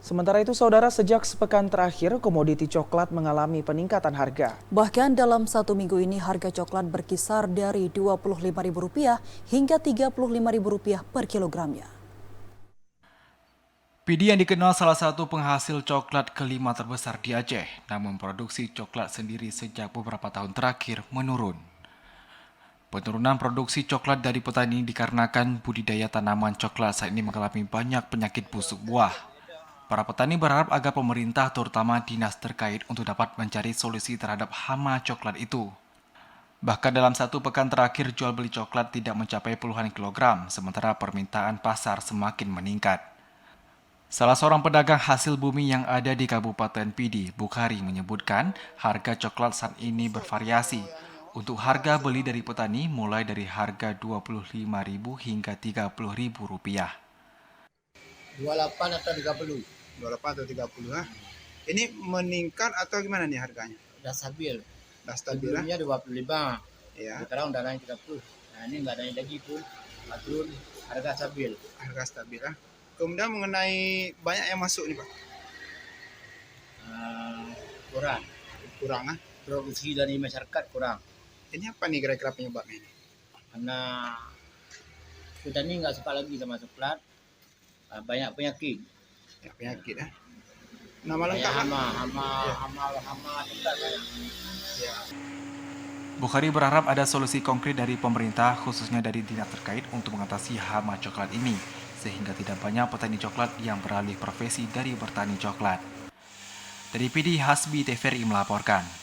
Sementara itu, saudara, sejak sepekan terakhir, komoditi coklat mengalami peningkatan harga. Bahkan dalam satu minggu ini harga coklat berkisar dari Rp25.000 hingga Rp35.000 per kilogramnya. Pidi yang dikenal salah satu penghasil coklat kelima terbesar di Aceh, namun produksi coklat sendiri sejak beberapa tahun terakhir menurun. Penurunan produksi coklat dari petani dikarenakan budidaya tanaman coklat saat ini mengalami banyak penyakit busuk buah. Para petani berharap agar pemerintah terutama dinas terkait untuk dapat mencari solusi terhadap hama coklat itu. Bahkan dalam satu pekan terakhir jual beli coklat tidak mencapai puluhan kilogram, sementara permintaan pasar semakin meningkat. Salah seorang pedagang hasil bumi yang ada di Kabupaten Pidi, Bukhari, menyebutkan harga coklat saat ini bervariasi. Untuk harga beli dari petani mulai dari harga Rp25.000 hingga Rp30.000. 28 atau 30. 28 atau 30 ha? Ini meningkat atau gimana nih harganya? Udah stabil. Udah stabil lah. Sebelumnya 25. Ya, Sekarang udah naik 30. Nah, ini nggak naik lagi pun. Turun, harga stabil. harga stabil lah. Kemudian mengenai banyak yang masuk nih Pak. Kurang. Kurang ah. Produksi dari masyarakat kurang. Ini apa nih kira-kira penyebabnya ini? Karena kita ini nggak suka lagi sama coklat. Banyak penyakit. Ya, penyakit ah. Nama Kayak lengkap hama coklat. Ya. Bukhari berharap ada solusi konkret dari pemerintah khususnya dari dinas terkait untuk mengatasi hama coklat ini sehingga tidak banyak petani coklat yang beralih profesi dari bertani coklat. Dari PD Hasbi TVRI melaporkan.